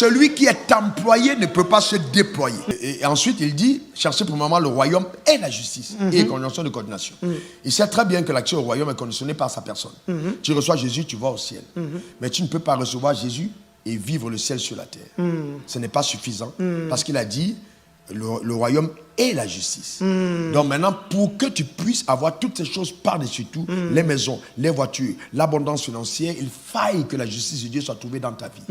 celui qui est employé ne peut pas se déployer. Et ensuite, il dit, cherchez pour le moment le royaume et la justice. Et conjonction de coordination. Il sait très bien que l'accès au royaume est conditionné par sa personne. Tu reçois Jésus, tu vas au ciel. Mais tu ne peux pas recevoir Jésus et vivre le ciel sur la terre. Ce n'est pas suffisant. Parce qu'il a dit, le royaume et la justice. Donc maintenant, pour que tu puisses avoir toutes ces choses par-dessus tout, les maisons, les voitures, l'abondance financière, il faille que la justice de Dieu soit trouvée dans ta vie.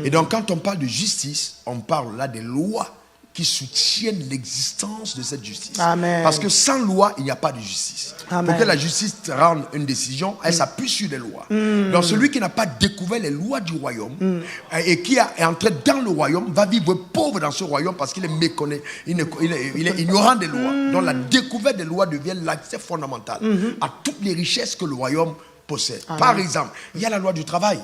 Et donc quand on parle de justice, on parle là des lois qui soutiennent l'existence de cette justice. Amen. Parce que sans loi, il n'y a pas de justice. Amen. Pour que la justice rende une décision, elle s'appuie sur les lois. Donc celui qui n'a pas découvert les lois du royaume et qui est entré dans le royaume va vivre pauvre dans ce royaume parce qu'il est méconnaît, il est ignorant des lois. Donc la découverte des lois devient l'accès fondamental à toutes les richesses que le royaume possède. Par exemple, il y a la loi du travail.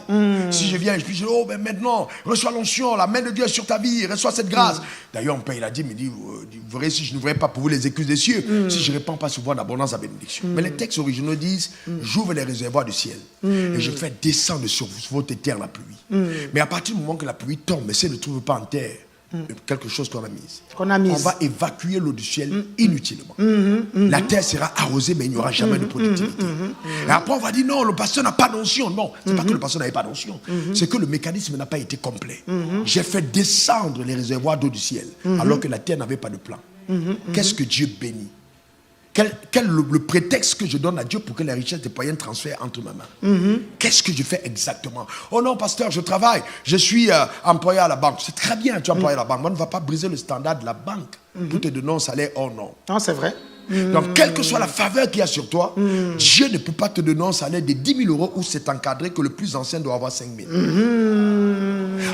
Si je viens et je dis, oh, ben maintenant, reçois l'onction, la main de Dieu est sur ta vie, reçois cette grâce. D'ailleurs, mon père, il a dit, vous verrez si je n'ouvrirai pas pour vous les excuses des cieux, si je ne répands pas sur vous en abondance à bénédiction. Mais les textes originaux disent, j'ouvre les réservoirs du ciel et je fais descendre sur votre terre la pluie. Mais à partir du moment que la pluie tombe, mais si elle ne trouve pas en terre, quelque chose qu'on a mis. On va évacuer l'eau du ciel inutilement. La terre sera arrosée, mais il n'y aura jamais de productivité. Et après, on va dire non, le pasteur n'a pas d'onction. Non, c'est pas que le pasteur n'avait pas d'onction. C'est que le mécanisme n'a pas été complet. J'ai fait descendre les réservoirs d'eau du ciel, alors que la terre n'avait pas de plan. Qu'est-ce que Dieu bénit? Quel le prétexte que je donne à Dieu pour que les richesses des païens transfèrent entre ma main? Qu'est-ce que je fais exactement? Oh non, pasteur, je travaille, je suis employé à la banque. C'est très bien, tu es employé à la banque. Moi, on ne va pas briser le standard de la banque pour te donner un salaire. Oh non. Non, c'est vrai. Donc, quelle que soit la faveur qu'il y a sur toi, Dieu ne peut pas te donner un salaire de 10 000 € où c'est encadré que le plus ancien doit avoir 5 000.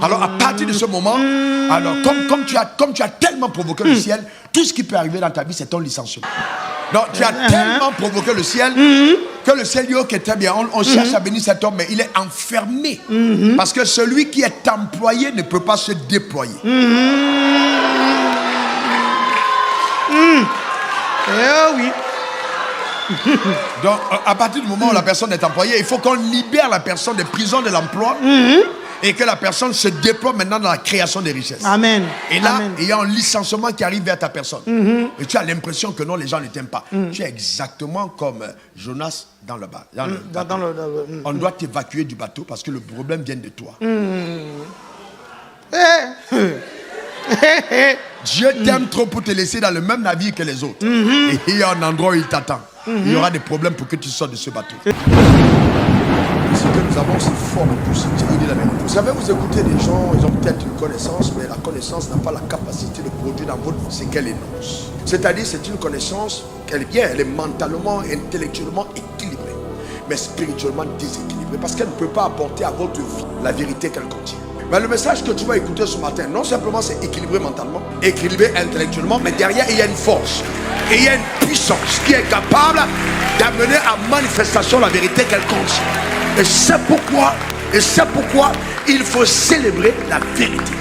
Alors, à partir de ce moment, alors, comme tu as tellement provoqué le ciel, tout ce qui peut arriver dans ta vie, c'est ton licenciement. Donc, tu as tellement provoqué le ciel que le ciel dit, ok, très bien, on cherche à bénir cet homme, mais il est enfermé. Parce que celui qui est employé ne peut pas se déployer. Eh oui. Donc, à partir du moment où la personne est employée, il faut qu'on libère la personne des prisons de l'emploi et que la personne se déploie maintenant dans la création des richesses. Amen. Et là, Amen. il y a un licenciement qui arrive vers ta personne. Et tu as l'impression que non, les gens ne t'aiment pas. Tu es exactement comme Jonas dans le bateau. On doit t'évacuer du bateau parce que le problème vient de toi. Dieu t'aime trop pour te laisser dans le même navire que les autres. Et il y a un endroit où il t'attend. Il y aura des problèmes pour que tu sortes de ce bateau. Ce que nous avons, c'est fort en plus. Je vous dis la vérité. Vous savez, vous écoutez des gens, ils ont peut-être une connaissance, mais la connaissance n'a pas la capacité de produire dans votre vie ce qu'elle énonce. C'est-à-dire, c'est une connaissance qu'elle est bien, elle est mentalement, intellectuellement équilibrée, mais spirituellement déséquilibrée, parce qu'elle ne peut pas apporter à votre vie la vérité qu'elle contient. Mais le message que tu vas écouter ce matin, non simplement c'est équilibré mentalement, équilibré intellectuellement, mais derrière il y a une force et il y a une puissance qui est capable d'amener à manifestation la vérité qu'elle contient. Et c'est pourquoi il faut célébrer la vérité.